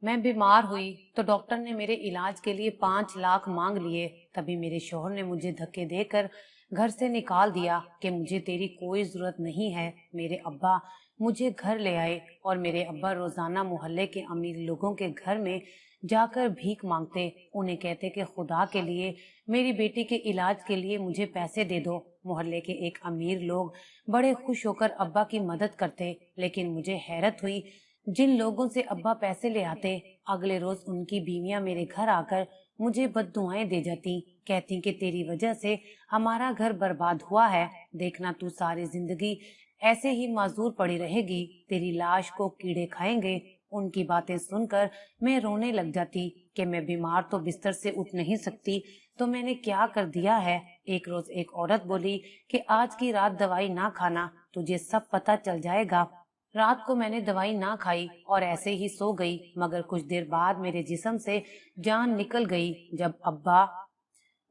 मैं बीमार हुई तो डॉक्टर ने मेरे इलाज के लिए 5 लाख मांग लिए। तभी मेरे शौहर ने मुझे धक्के देकर घर से निकाल दिया कि मुझे तेरी कोई जरूरत नहीं है। मेरे अब्बा मुझे घर ले आए और मेरे अब्बा रोजाना मोहल्ले के अमीर लोगों के घर में जाकर भीख मांगते। उन्हें कहते कि खुदा के लिए मेरी बेटी के इलाज के लिए मुझे पैसे दे दो। मोहल्ले के एक अमीर लोग बड़े खुश होकर अब्बा की मदद करते, लेकिन मुझे हैरत हुई जिन लोगों से अब्बा पैसे ले आते, अगले रोज उनकी बीवियां मेरे घर आकर मुझे बद्दुआएं दे जाती। कहती कि तेरी वजह से हमारा घर बर्बाद हुआ है, देखना तू सारी जिंदगी ऐसे ही माजूर पड़ी रहेगी, तेरी लाश को कीड़े खाएंगे। उनकी बातें सुनकर मैं रोने लग जाती कि मैं बीमार तो बिस्तर से उठ नहीं सकती, तो मैंने क्या कर दिया है। एक रोज एक औरत बोली कि आज की रात दवाई ना खाना, तुझे सब पता चल जाएगा। रात को मैंने दवाई ना खाई और ऐसे ही सो गई, मगर कुछ देर बाद मेरे जिस्म से जान निकल गई। जब अब्बा,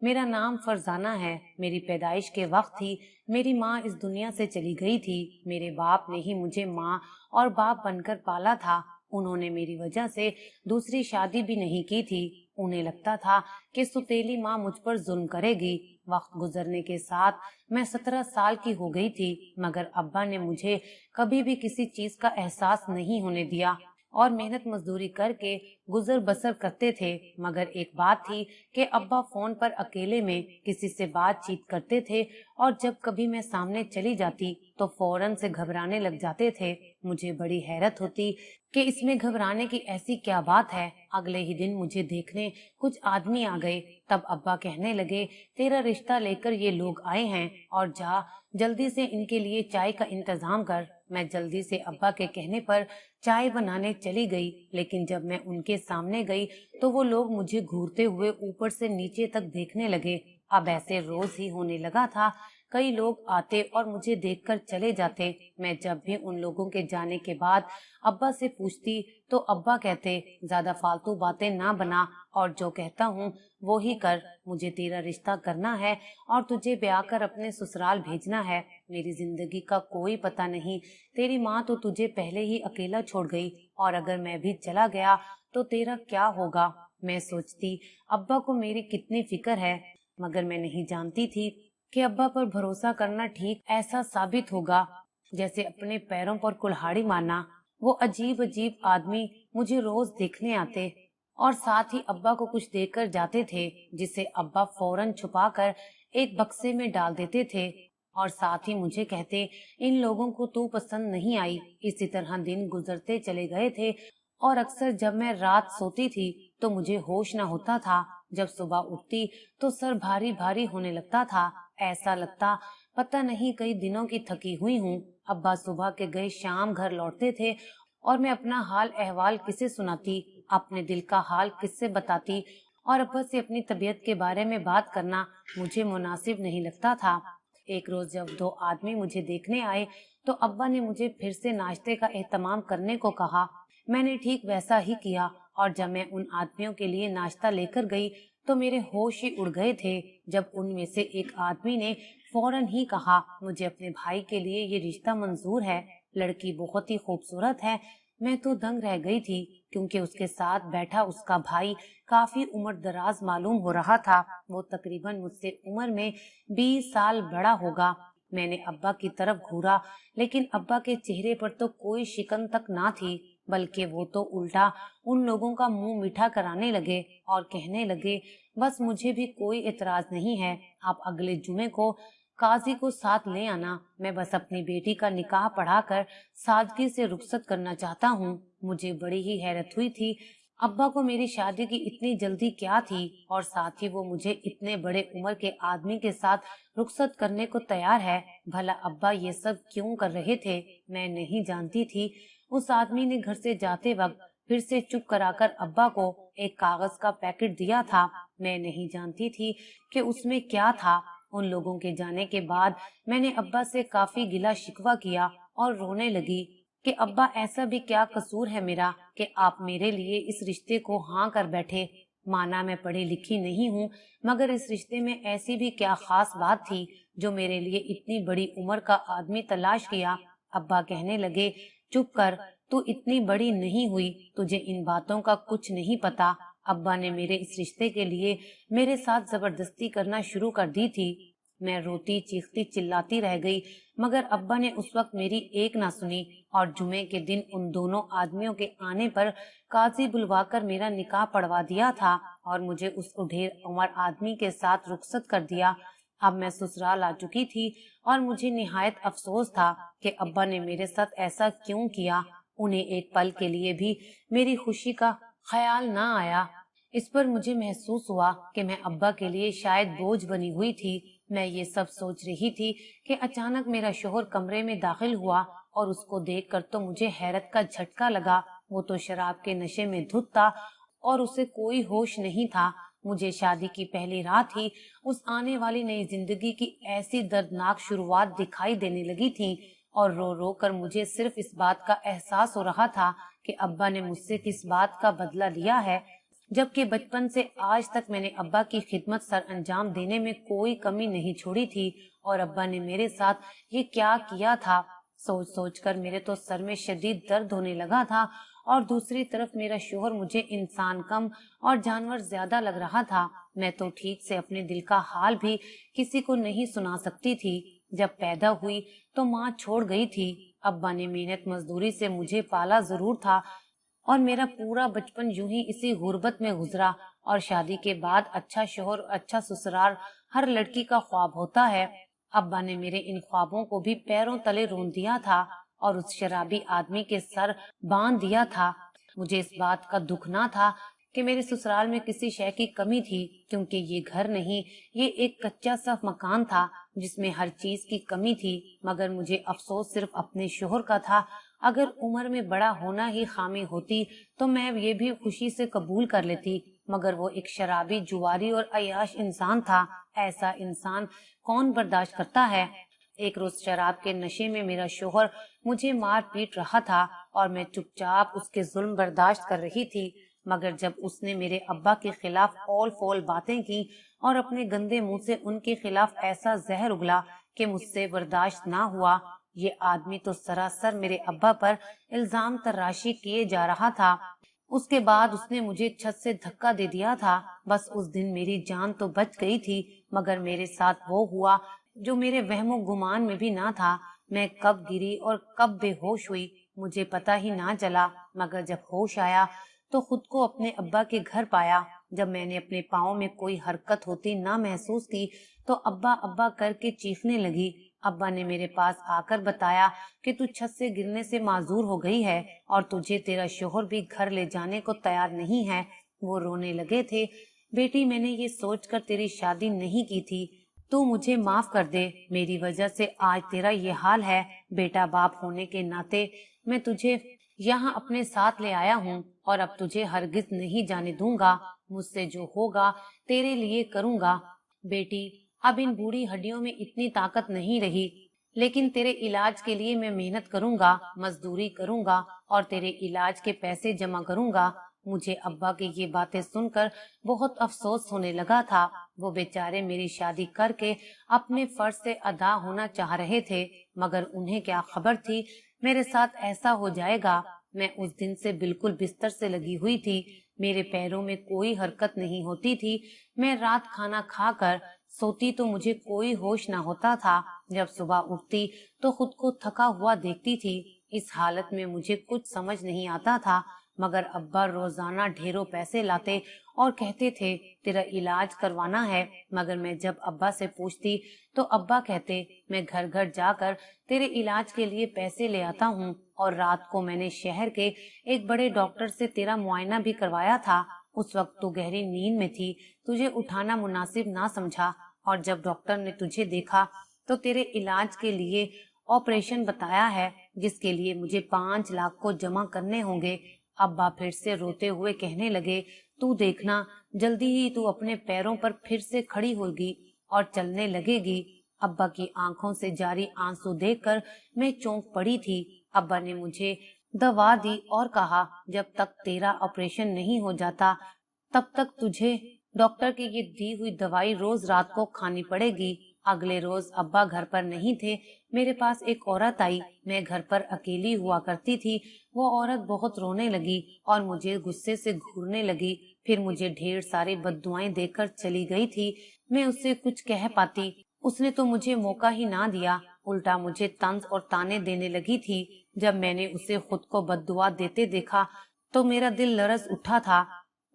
मेरा नाम फरजाना है, मेरी पैदाइश के वक्त ही मेरी माँ इस दुनिया से चली गई थी। मेरे बाप ने ही मुझे माँ और बाप बनकर पाला था। उन्होंने मेरी वजह से दूसरी शादी भी नहीं की थी। उन्हें लगता था कि सुतेली माँ मुझ पर जुल्म करेगी। वक्त गुजरने के साथ मैं 17 साल की हो गई थी, मगर अब्बा ने मुझे कभी भी किसी चीज का एहसास नहीं होने दिया और मेहनत मजदूरी करके गुजर बसर करते थे। मगर एक बात थी कि अब्बा फोन पर अकेले में किसी से बातचीत करते थे और जब कभी मैं सामने चली जाती तो फौरन से घबराने लग जाते थे। मुझे बड़ी हैरत होती कि इसमें घबराने की ऐसी क्या बात है। अगले ही दिन मुझे देखने कुछ आदमी आ गए। तब अब्बा कहने लगे, तेरा रिश्ता लेकर ये लोग आए हैं और जा जल्दी से इनके लिए चाय का इंतजाम कर। मैं जल्दी से अब्बा के कहने पर चाय बनाने चली गई, लेकिन जब मैं उनके सामने गई तो वो लोग मुझे घूरते हुए ऊपर से नीचे तक देखने लगे। अब ऐसे रोज ही होने लगा था। कई लोग आते और मुझे देखकर चले जाते। मैं जब भी उन लोगों के जाने के बाद अब्बा से पूछती तो अब्बा कहते, ज्यादा फालतू बातें ना बना और जो कहता हूँ वो ही कर। मुझे तेरा रिश्ता करना है और तुझे ब्याह कर अपने ससुराल भेजना है। मेरी जिंदगी का कोई पता नहीं। तेरी माँ तो तुझे पहले ही अकेला छोड़ गई और अगर मैं भी चला गया तो तेरा क्या होगा। मैं सोचती अब्बा को मेरी कितनी फिक्र है, मगर मैं नहीं जानती थी कि अब्बा पर भरोसा करना ठीक ऐसा साबित होगा जैसे अपने पैरों पर कुल्हाड़ी मारना। वो अजीब अजीब आदमी मुझे रोज देखने आते और साथ ही अब्बा को कुछ देकर जाते थे, जिसे अब्बा फौरन छुपाकर एक बक्से में डाल देते थे और साथ ही मुझे कहते, इन लोगों को तू पसंद नहीं आई। इसी तरह दिन गुजरते चले गए थे और अक्सर जब मैं रात सोती थी तो मुझे होश न होता था। जब सुबह उठती तो सर भारी भारी होने लगता था। ऐसा लगता पता नहीं कई दिनों की थकी हुई हूँ। अब्बा सुबह के गए शाम घर लौटते थे और मैं अपना हाल अहवाल किसे सुनाती, अपने दिल का हाल किससे बताती। और अब्बा से अपनी तबीयत के बारे में बात करना मुझे मुनासिब नहीं लगता था। एक रोज जब 2 आदमी मुझे देखने आए तो अब्बा ने मुझे फिर से नाश्ते का एहतमाम करने को कहा। मैंने ठीक वैसा ही किया और जब मैं उन आदमियों के लिए नाश्ता लेकर गई तो मेरे होश ही उड़ गए थे, जब उनमें से एक आदमी ने फौरन ही कहा, मुझे अपने भाई के लिए ये रिश्ता मंजूर है। लड़की बहुत ही खूबसूरत है। मैं तो दंग रह गई थी क्योंकि उसके साथ बैठा उसका भाई काफी उम्र दराज मालूम हो रहा था। वो तकरीबन मुझसे उम्र में 20 साल बड़ा होगा। मैंने अब्बा की तरफ घूरा, लेकिन अब्बा के चेहरे पर तो कोई शिकन तक ना थी, बल्कि वो तो उल्टा उन लोगों का मुंह मीठा कराने लगे और कहने लगे, बस मुझे भी कोई एतराज नहीं है, आप अगले जुमे को काजी को साथ ले आना। मैं बस अपनी बेटी का निकाह पढ़ाकर सादगी से रुखसत करना चाहता हूँ। मुझे बड़ी ही हैरत हुई थी, अब्बा को मेरी शादी की इतनी जल्दी क्या थी और साथ ही वो मुझे इतने बड़े उम्र के आदमी के साथ रुखसत करने को तैयार है। भला अब्बा ये सब क्यों कर रहे थे, मैं नहीं जानती थी। उस आदमी ने घर से जाते वक्त फिर से चुप कराकर अब्बा को एक कागज का पैकेट दिया था। मैं नहीं जानती थी कि उसमें क्या था। उन लोगों के जाने के बाद मैंने अब्बा से काफी गिला शिकवा किया और रोने लगी कि अब्बा ऐसा भी क्या कसूर है मेरा कि आप मेरे लिए इस रिश्ते को हाँ कर बैठे। माना मैं पढ़ी लिखी नहीं हूँ, मगर इस रिश्ते में ऐसी भी क्या खास बात थी जो मेरे लिए इतनी बड़ी उम्र का आदमी तलाश किया। अब्बा कहने लगे, चुप कर, تو اتنی بڑی نہیں ہوئی، تجھے ان باتوں کا کچھ نہیں پتا۔ ابا نے میرے اس رشتے کے لیے میرے ساتھ زبردستی کرنا شروع کر دی تھی۔ میں روتی چیختی چلاتی رہ گئی، مگر ابا نے اس وقت میری ایک نہ سنی اور جمعے کے دن ان دونوں آدمیوں کے آنے پر قاضی بلوا کر میرا نکاح پڑھوا دیا تھا اور مجھے اس اڈھیر عمر آدمی کے ساتھ رخصت کر دیا۔ اب میں سسرال آ چکی تھی اور مجھے نہایت افسوس تھا کہ ابا نے میرے ساتھ ایسا کیوں کیا۔ انہیں ایک پل کے لیے بھی میری خوشی کا خیال نہ آیا۔ اس پر مجھے محسوس ہوا کہ میں ابا کے لیے شاید بوجھ بنی ہوئی تھی۔ میں یہ سب سوچ رہی تھی کہ اچانک میرا شوہر کمرے میں داخل ہوا اور اس کو دیکھ کر تو مجھے حیرت کا جھٹکا لگا۔ وہ تو شراب کے نشے میں دھت تھا اور اسے کوئی ہوش نہیں تھا۔ مجھے شادی کی پہلی رات ہی اس آنے والی نئی زندگی کی ایسی دردناک شروعات دکھائی دینے لگی تھی اور رو رو کر مجھے صرف اس بات کا احساس ہو رہا تھا کہ ابا نے مجھ سے کس بات کا بدلہ لیا ہے، جبکہ بچپن سے آج تک میں نے ابا کی خدمت سر انجام دینے میں کوئی کمی نہیں چھوڑی تھی، اور ابا نے میرے ساتھ یہ کیا کیا تھا۔ سوچ سوچ کر میرے تو سر میں شدید درد ہونے لگا تھا اور دوسری طرف میرا شوہر مجھے انسان کم اور جانور زیادہ لگ رہا تھا۔ میں تو ٹھیک سے اپنے دل کا حال بھی کسی کو نہیں سنا سکتی تھی۔ جب پیدا ہوئی تو ماں چھوڑ گئی تھی۔ ابا نے محنت مزدوری سے مجھے پالا ضرور تھا اور میرا پورا بچپن یوں ہی اسی غربت میں گزرا، اور شادی کے بعد اچھا شوہر اچھا سسرال ہر لڑکی کا خواب ہوتا ہے۔ ابا نے میرے ان خوابوں کو بھی پیروں تلے رون دیا تھا اور اس شرابی آدمی کے سر باندھ دیا تھا۔ مجھے اس بات کا دکھ نہ تھا کہ میرے سسرال میں کسی شے کی کمی تھی، کیونکہ یہ گھر نہیں، یہ ایک کچا سا مکان تھا جس میں ہر چیز کی کمی تھی، مگر مجھے افسوس صرف اپنے شوہر کا تھا۔ اگر عمر میں بڑا ہونا ہی خامی ہوتی تو میں یہ بھی خوشی سے قبول کر لیتی، مگر وہ ایک شرابی، جواری اور عیاش انسان تھا۔ ایسا انسان کون برداشت کرتا ہے؟ ایک روز شراب کے نشے میں میرا شوہر مجھے مار پیٹ رہا تھا اور میں چپ چاپ اس کے ظلم برداشت کر رہی تھی، مگر جب اس نے میرے ابا کے خلاف اول فول باتیں کی اور اپنے گندے منہ سے ان کے خلاف ایسا زہر اگلا کہ مجھ سے برداشت نہ ہوا۔ یہ آدمی تو سراسر میرے ابا پر الزام تراشی کیے جا رہا تھا۔ اس کے بعد اس نے مجھے چھت سے دھکا دے دیا تھا۔ بس اس دن میری جان تو بچ گئی تھی، مگر میرے ساتھ وہ ہوا جو میرے وہم و گمان میں بھی نہ تھا۔ میں کب گری اور کب بے ہوش ہوئی مجھے پتہ ہی نہ چلا، مگر جب ہوش آیا تو خود کو اپنے ابا کے گھر پایا۔ جب میں نے اپنے پاؤں میں کوئی حرکت ہوتی نہ محسوس کی تو ابا ابا کر کے چیخنے لگی۔ ابا نے میرے پاس آ کر بتایا کہ تو چھت سے گرنے سے معذور ہو گئی ہے اور تجھے تیرا شوہر بھی گھر لے جانے کو تیار نہیں ہے۔ وہ رونے لگے تھے۔ بیٹی، میں نے یہ سوچ کر تیری شادی نہیں کی تھی، تو مجھے معاف کر دے، میری وجہ سے آج تیرا یہ حال ہے۔ بیٹا باپ ہونے کے ناطے میں تجھے یہاں اپنے ساتھ لے آیا ہوں اور اب تجھے ہرگز نہیں جانے دوں گا۔ مجھ سے جو ہوگا تیرے لیے کروں گا۔ بیٹی، اب ان بوڑھی ہڈیوں میں اتنی طاقت نہیں رہی، لیکن تیرے علاج کے لیے میں محنت کروں گا، مزدوری کروں گا اور تیرے علاج کے پیسے جمع کروں گا۔ مجھے ابا کی یہ باتیں سن کر بہت افسوس ہونے لگا تھا۔ وہ بیچارے میری شادی کر کے اپنے فرض سے ادا ہونا چاہ رہے تھے، مگر انہیں کیا خبر تھی میرے ساتھ ایسا ہو جائے گا۔ میں اس دن سے بالکل بستر سے لگی ہوئی تھی، میرے پیروں میں کوئی حرکت نہیں ہوتی تھی۔ میں رات کھانا کھا کر سوتی تو مجھے کوئی ہوش نہ ہوتا تھا، جب صبح اٹھتی تو خود کو تھکا ہوا دیکھتی تھی۔ اس حالت میں مجھے کچھ سمجھ نہیں آتا تھا، مگر ابا روزانہ ڈھیروں پیسے لاتے اور کہتے تھے تیرا علاج کروانا ہے، مگر میں جب ابا سے پوچھتی تو ابا کہتے میں گھر گھر جا کر تیرے علاج کے لیے پیسے لے آتا ہوں، اور رات کو میں نے شہر کے ایک بڑے ڈاکٹر سے تیرا معائنہ بھی کروایا تھا۔ اس وقت تو گہری نیند میں تھی، تجھے اٹھانا مناسب نہ سمجھا، اور جب ڈاکٹر نے تجھے دیکھا تو تیرے علاج کے لیے آپریشن بتایا ہے، جس کے لیے مجھے 5 لاکھ کو جمع کرنے ہوں گے۔ ابا پھر سے روتے ہوئے کہنے لگے تو دیکھنا، جلدی ہی تو اپنے پیروں پر پھر سے کھڑی ہوگی اور چلنے لگے گی۔ ابا کی آنکھوں سے جاری آنسو دیکھ کر میں چونک پڑی تھی۔ ابا نے مجھے دوا دی اور کہا جب تک تیرا آپریشن نہیں ہو جاتا تب تک تجھے ڈاکٹر کی یہ دی ہوئی دوائی روز رات کو کھانی پڑے گی۔ अगले रोज अब्बा घर पर नहीं थे। मेरे पास एक औरत आई। मैं घर पर अकेली हुआ करती थी। वो औरत बहुत रोने लगी और मुझे गुस्से से घूरने लगी। फिर मुझे ढेर सारे बद्दुआएं देकर चली गई थी। मैं उससे कुछ कह पाती, उसने तो मुझे मौका ही ना दिया, उल्टा मुझे तंज और ताने देने लगी थी। जब मैंने उसे खुद को बद्दुआ देते देखा तो मेरा दिल लरज उठा था।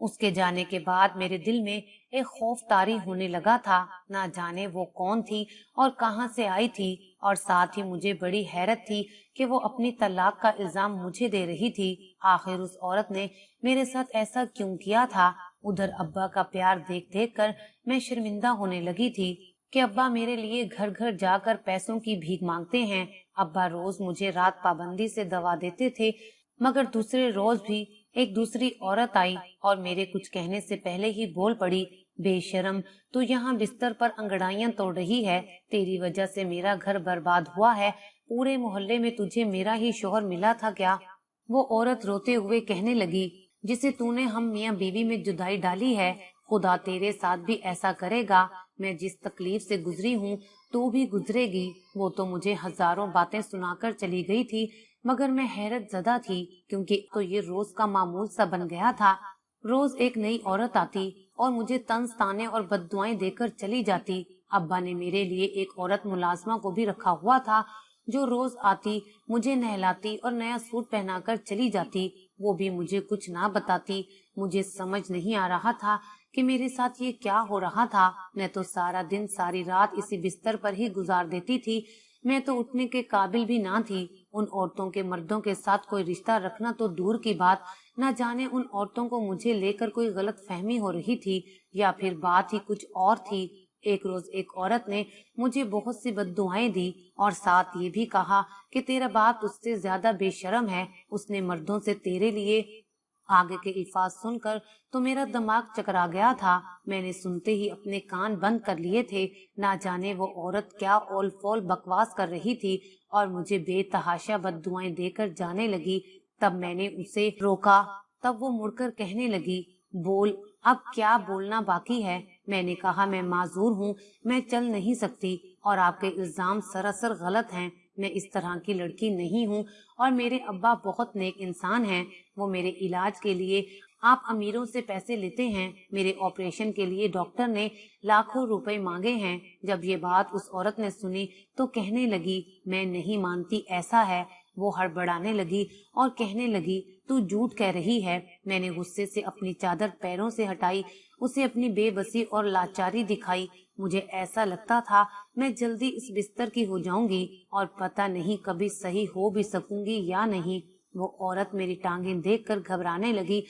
उसके जाने के बाद मेरे दिल में एक खौफ तारी होने लगा था। ना जाने वो कौन थी और कहां से आई थी, और साथ ही मुझे बड़ी हैरत थी कि वो अपनी तलाक का इल्जाम मुझे दे रही थी। आखिर उस औरत ने मेरे साथ ऐसा क्यों किया था? उधर अब्बा का प्यार देख देख कर मैं शर्मिंदा होने लगी थी कि अब्बा मेरे लिए घर घर जाकर पैसों की भीख मांगते हैं। अब्बा रोज मुझे रात पाबंदी से दवा देते थे, मगर दूसरे रोज भी एक दूसरी औरत आई और मेरे कुछ कहने से पहले ही बोल पड़ी, बेशरम, तू यहाँ बिस्तर पर अंगड़ाइयां तोड़ रही है। तेरी वजह से मेरा घर बर्बाद हुआ है। पूरे मोहल्ले में तुझे मेरा ही शौहर मिला था क्या? वो औरत रोते हुए कहने लगी, जिसे तूने हम मियाँ बीवी में जुदाई डाली है, खुदा तेरे साथ भी ऐसा करेगा। मैं जिस तकलीफ से गुजरी हूँ तू भी गुजरेगी। वो तो मुझे हजारों बातें सुनाकर चली गई थी, मगर मैं हैरत ज़दा थी, क्योंकि तो ये रोज का मामूल सा बन गया था। रोज एक नई औरत आती और मुझे तंज ताने और बद्दुआएं देकर चली जाती। अब्बा ने मेरे लिए एक औरत मुलाजमा को भी रखा हुआ था, जो रोज आती, मुझे नहलाती और नया सूट पहनाकर चली जाती। वो भी मुझे कुछ ना बताती। मुझे समझ नहीं आ रहा था कि मेरे साथ ये क्या हो रहा था। मैं तो सारा दिन सारी रात इसी बिस्तर पर ही गुजार देती थी। मैं तो उठने के काबिल भी ना थी। उन औरतों के मर्दों के साथ कोई रिश्ता रखना तो दूर की बात, न जाने उन औरतों को मुझे लेकर कोई गलत फहमी हो रही थी या फिर बात ही कुछ और थी। एक रोज एक औरत ने मुझे बहुत सी बद्दुआएं दी और साथ ये भी कहा कि तेरा बाप उससे ज्यादा बेशरम है, उसने मर्दों से तेरे लिए। आगे के अल्फाज सुनकर तो मेरा दिमाग चकरा गया था। मैंने सुनते ही अपने कान बंद कर लिए थे। ना जाने वो औरत क्या ओल फोल बकवास कर रही थी और मुझे बेतहाशा बद्दुआएं देकर जाने लगी। तब मैंने उसे रोका। तब वो मुड़कर कहने लगी, बोल, अब क्या बोलना बाकी है? मैंने कहा, मैं माजूर हूँ, मैं चल नहीं सकती और आपके इल्जाम सरासर गलत हैं। मैं इस तरह की लड़की नहीं हूँ और मेरे अब्बा बहुत नेक इंसान हैं। वो मेरे इलाज के लिए आप अमीरों से पैसे लेते हैं। मेरे ऑपरेशन के लिए डॉक्टर ने लाखों रुपए मांगे हैं। जब ये बात उस औरत ने सुनी तो कहने लगी, मैं नहीं मानती ऐसा है। वो हड़बड़ाने लगी और कहने लगी, तू झूठ कह रही है। मैंने गुस्से से अपनी चादर पैरों से हटाई, उसे अपनी बेबसी और लाचारी दिखाई। मुझे ऐसा लगता था मैं जल्दी इस बिस्तर की हो जाऊंगी और पता नहीं कभी सही हो भी सकूंगी या नहीं। वो औरत मेरी टांगें देखकर घबराने लगी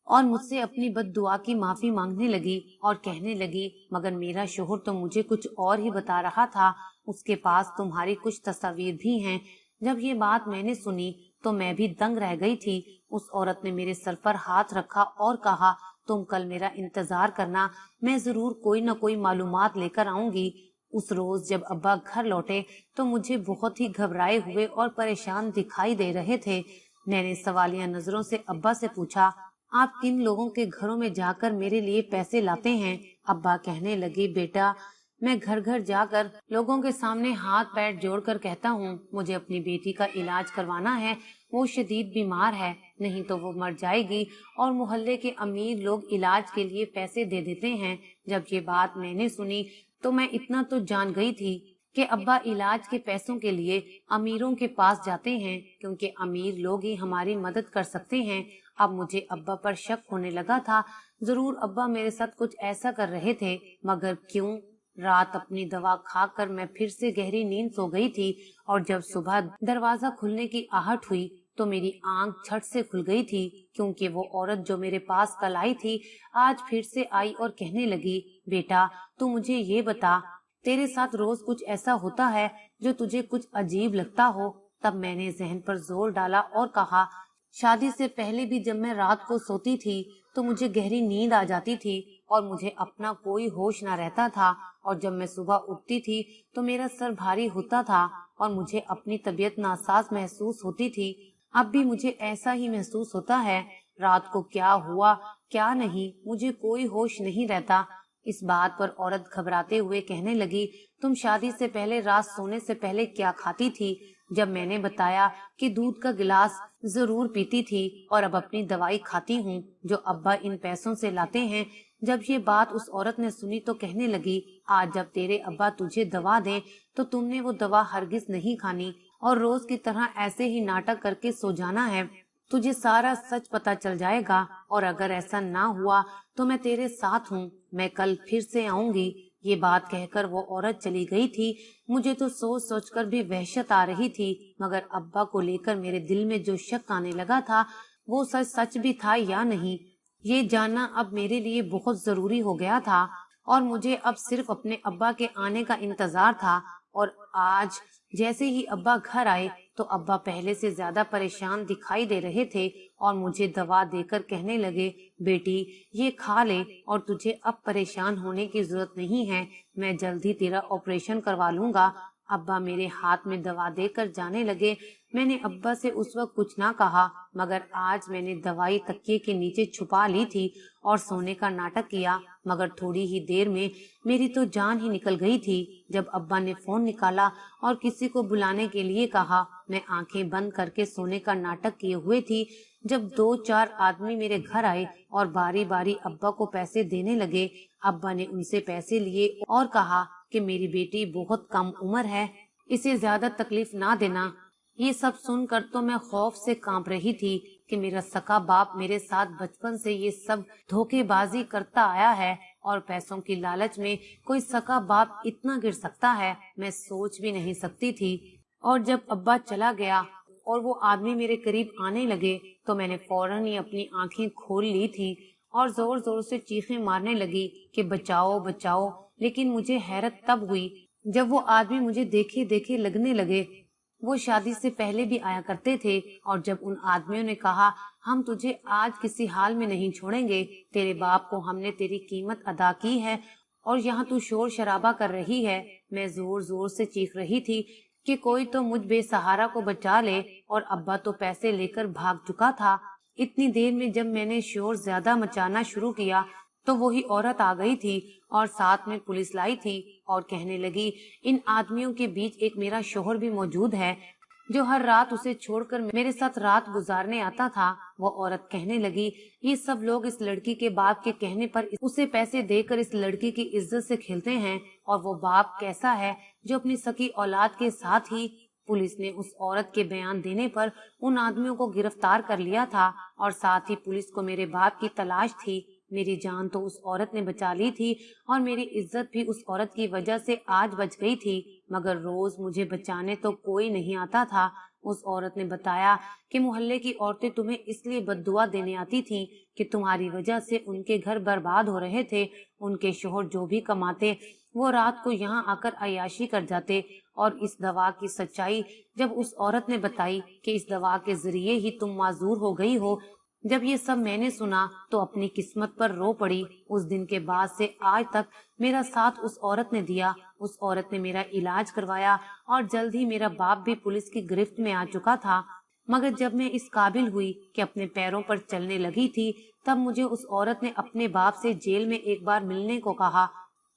और मुझसे अपनी बद्दुआ की माफी मांगने लगी और कहने लगी, मगर मेरा शोहर तो मुझे कुछ और ही बता रहा था। उसके पास तुम्हारी कुछ तस्वीर भी हैं। जब ये बात मैंने सुनी तो मैं भी दंग रह गई थी। उस औरत ने मेरे सर पर हाथ रखा और कहा, तुम कल मेरा इंतजार करना, मैं जरूर कोई न कोई मालूमात लेकर आऊंगी। उस रोज जब अब्बा घर लौटे तो मुझे बहुत ही घबराए हुए और परेशान दिखाई दे रहे थे। मैंने सवालिया नजरों से अब्बा से पूछा, आप किन लोगों के घरों में जाकर मेरे लिए पैसे लाते हैं? अब्बा कहने लगे, बेटा, मैं घर घर जाकर लोगों के सामने हाथ पैर जोड़कर कहता हूँ, मुझे अपनी बेटी का इलाज करवाना है, वो शदीद बीमार है, नहीं तो वो मर जाएगी, और मोहल्ले के अमीर लोग इलाज के लिए पैसे दे देते हैं। जब ये बात मैंने सुनी तो मैं इतना तो जान गई थी कि अब्बा इलाज के पैसों के लिए अमीरों के पास जाते हैं, क्योंकि अमीर लोग ही हमारी मदद कर सकते हैं। अब मुझे अब्बा पर शक होने लगा था। जरूर अब्बा मेरे साथ कुछ ऐसा कर रहे थे, मगर क्यों? रात अपनी दवा खाकर मैं फिर से गहरी नींद सो गई थी और जब सुबह दरवाजा खुलने की आहट हुई तो मेरी आंख झट से खुल गई थी, क्योंकि वो औरत जो मेरे पास कल आई थी आज फिर से आई और कहने लगी, बेटा, तू मुझे ये बता, तेरे साथ रोज कुछ ऐसा होता है जो तुझे कुछ अजीब लगता हो? तब मैंने जहन पर जोर डाला और कहा, शादी से पहले भी जब मैं रात को सोती थी तो मुझे गहरी नींद आ जाती थी और मुझे अपना कोई होश न रहता था, और जब मैं सुबह उठती थी तो मेरा सर भारी होता था और मुझे अपनी तबीयत नासाज महसूस होती थी। अब भी मुझे ऐसा ही महसूस होता है। रात को क्या हुआ क्या नहीं मुझे कोई होश नहीं रहता। इस बात पर औरत घबराते हुए कहने लगी, तुम शादी से पहले रात सोने से पहले क्या खाती थी? जब मैंने बताया कि दूध का गिलास जरूर पीती थी और अब अपनी दवाई खाती हूँ जो अब्बा इन पैसों से लाते हैं। जब ये बात उस औरत ने सुनी तो कहने लगी, आज जब तेरे अब्बा तुझे दवा दें तो तुमने वो दवा हरगिज नहीं खानी और रोज की तरह ऐसे ही नाटक करके सो जाना है। तुझे सारा सच पता चल जाएगा और अगर ऐसा ना हुआ तो मैं तेरे साथ हूँ, मैं कल फिर से आऊंगी। ये बात कहकर वो औरत चली गई थी। मुझे तो सोच सोच कर भी वहशत आ रही थी, मगर अब्बा को लेकर मेरे दिल में जो शक आने लगा था वो सच सच भी था या नहीं, ये जानना अब मेरे लिए बहुत जरूरी हो गया था। और मुझे अब सिर्फ अपने अब्बा के आने का इंतजार था। और आज जैसे ही अब्बा घर आए तो अब्बा पहले से ज्यादा परेशान दिखाई दे रहे थे और मुझे दवा देकर कहने लगे, बेटी ये खा ले और तुझे अब परेशान होने की जरूरत नहीं है, मैं जल्दी तेरा ऑपरेशन करवा लूंगा। अब्बा मेरे हाथ में दवा देकर जाने लगे। मैंने अब्बा से उस वक्त कुछ ना कहा, मगर आज मैंने दवाई तकिए के नीचे छुपा ली थी और सोने का नाटक किया। मगर थोड़ी ही देर में मेरी तो जान ही निकल गई थी। जब अब्बा ने फोन निकाला और किसी को बुलाने के लिए कहा, मैं आंखें बंद करके सोने का नाटक किए हुए थी। जब 2-4 आदमी मेरे घर आए और बारी बारी अब्बा को पैसे देने लगे। अब्बा ने उनसे पैसे लिए और कहा कि मेरी बेटी बहुत कम उम्र है, इसे ज्यादा तकलीफ ना देना। ये सब सुनकर तो मैं खौफ से कांप रही थी कि मेरा सका बाप मेरे साथ बचपन से ये सब धोखेबाजी करता आया है और पैसों की लालच में कोई सका बाप इतना गिर सकता है, मैं सोच भी नहीं सकती थी। और जब अब्बा चला गया और वो आदमी मेरे करीब आने लगे तो मैंने फौरन ही अपनी आंखें खोल ली थी और जोर जोर से चीखें मारने लगी कि बचाओ बचाओ। लेकिन मुझे हैरत तब हुई जब वो आदमी मुझे देखे देखे लगने लगे। वो शादी से पहले भी आया करते थे और जब उन आदमियों ने कहा, हम तुझे आज किसी हाल में नहीं छोड़ेंगे, तेरे बाप को हमने तेरी कीमत अदा की है और यहाँ तू शोर शराबा कर रही है, मैं जोर जोर से चीख रही थी कि कोई तो मुझ बेसहारा को बचा ले। और अब्बा तो पैसे लेकर भाग चुका था। इतनी देर में जब मैंने शोर ज्यादा मचाना शुरू किया तो वही औरत आ गई थी और साथ में पुलिस लाई थी और कहने लगी, इन आदमियों के बीच एक मेरा शोहर भी मौजूद है जो हर रात उसे छोड़कर मेरे साथ रात गुजारने आता था। वो औरत कहने लगी, ये सब लोग इस लड़की के बाप के कहने पर उसे पैसे देकर इस लड़की की इज्जत से खेलते हैं और वो बाप कैसा है जो अपनी सकी औलाद के साथ ही। पुलिस ने उस औरत के बयान देने पर उन आदमियों को गिरफ्तार कर लिया था और साथ ही पुलिस को मेरे बाप की तलाश थी। मेरी जान तो उस औरत ने बचा ली थी और मेरी इज्जत भी उस औरत की वजह से आज बच गई थी, मगर रोज मुझे बचाने तो कोई नहीं आता था। उस औरत ने बताया कि मोहल्ले की औरतें तुम्हें इसलिए बद्दुआ देने आती थीं कि तुम्हारी वजह से उनके घर बर्बाद हो रहे थे। उनके शोहर जो भी कमाते वो रात को यहाँ आकर अय्याशी कर जाते। और इस दवा की सच्चाई जब उस औरत ने बताई कि इस दवा के जरिए ही तुम माजूर हो गई हो, जब ये सब मैंने सुना तो अपनी किस्मत पर रो पड़ी। उस दिन के बाद से आज तक मेरा साथ उस औरत ने दिया। उस औरत ने मेरा इलाज करवाया और जल्द ही मेरा बाप भी पुलिस की गिरफ्त में आ चुका था। मगर जब मैं इस काबिल हुई कि अपने पैरों पर चलने लगी थी, तब मुझे उस औरत ने अपने बाप से जेल में एक बार मिलने को कहा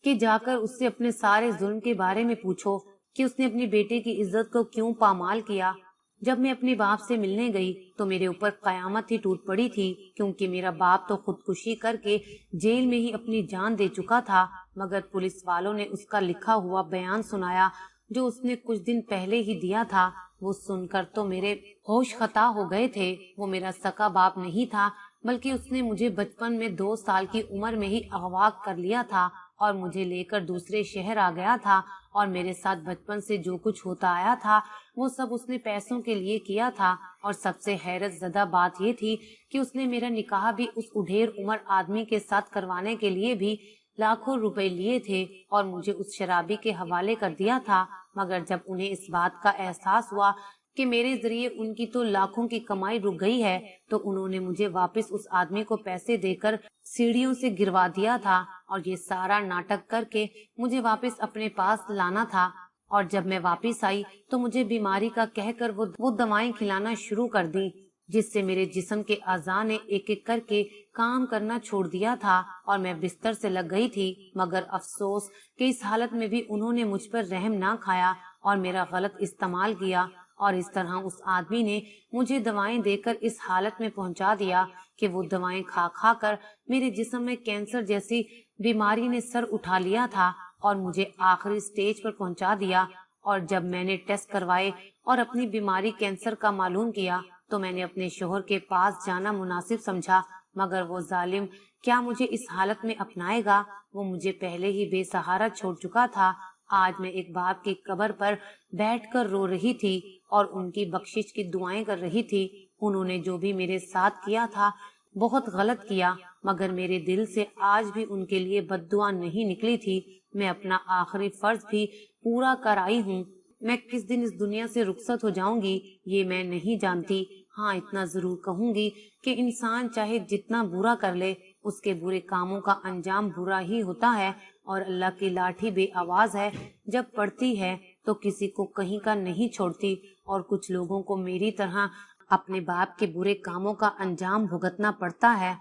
कि जाकर उससे अपने सारे जुल्म के बारे में पूछो कि उसने अपनी बेटे की इज्जत को क्यों पामाल किया। जब मैं अपने बाप से मिलने गई तो मेरे ऊपर कयामत ही टूट पड़ी थी, क्योंकि मेरा बाप तो खुदकुशी करके जेल में ही अपनी जान दे चुका था। मगर पुलिस वालों ने उसका लिखा हुआ बयान सुनाया जो उसने कुछ दिन पहले ही दिया था। वो सुनकर तो मेरे होश खता हो गए थे। वो मेरा सका बाप नहीं था, बल्कि उसने मुझे बचपन में 2 साल की उम्र में ही अगवा कर लिया था और मुझे लेकर दूसरे शहर आ गया था। और मेरे साथ बचपन से जो कुछ होता आया था वो सब उसने पैसों के लिए किया था। और सबसे हैरत ज़दा बात ये थी कि उसने मेरा निकाह भी उस उढेर उम्र आदमी के साथ करवाने के लिए भी लाखों रुपए लिए थे और मुझे उस शराबी के हवाले कर दिया था। मगर जब उन्हें इस बात का एहसास हुआ कि मेरे जरिए उनकी तो लाखों की कमाई रुक गई है, तो उन्होंने मुझे वापस उस आदमी को पैसे देकर सीढ़ियों से गिरवा दिया था और ये सारा नाटक करके मुझे वापस अपने पास लाना था। और जब मैं वापस आई तो मुझे बीमारी का कहकर वो दवाएं खिलाना शुरू कर दी। جس سے میرے جسم کے اعضاء نے ایک ایک کر کے کام کرنا چھوڑ دیا تھا اور میں بستر سے لگ گئی تھی، مگر افسوس کہ اس حالت میں بھی انہوں نے مجھ پر رحم نہ کھایا اور میرا غلط استعمال کیا، اور اس طرح اس آدمی نے مجھے دوائیں دے کر اس حالت میں پہنچا دیا کہ وہ دوائیں کھا کھا کر میرے جسم میں کینسر جیسی بیماری نے سر اٹھا لیا تھا اور مجھے آخری سٹیج پر پہنچا دیا۔ اور جب میں نے ٹیسٹ کروائے اور اپنی بیماری کینسر کا معلوم کیا تو میں نے اپنے شوہر کے پاس جانا مناسب سمجھا، مگر وہ ظالم کیا مجھے اس حالت میں اپنائے گا؟ وہ مجھے پہلے ہی بے سہارا چھوڑ چکا تھا۔ آج میں ایک باپ کی قبر پر بیٹھ کر رو رہی تھی اور ان کی بخشش کی دعائیں کر رہی تھی۔ انہوں نے جو بھی میرے ساتھ کیا تھا بہت غلط کیا، مگر میرے دل سے آج بھی ان کے لیے بد دعا نہیں نکلی تھی۔ میں اپنا آخری فرض بھی پورا کر آئی ہوں۔ میں کس دن اس دنیا سے رخصت ہو جاؤں گی یہ میں نہیں جانتی، ہاں اتنا ضرور کہوں گی کہ انسان چاہے جتنا برا کر لے اس کے برے کاموں کا انجام برا ہی ہوتا ہے، اور اللہ کی لاٹھی بے آواز ہے، جب پڑتی ہے تو کسی کو کہیں کا نہیں چھوڑتی، اور کچھ لوگوں کو میری طرح اپنے باپ کے برے کاموں کا انجام بھگتنا پڑتا ہے۔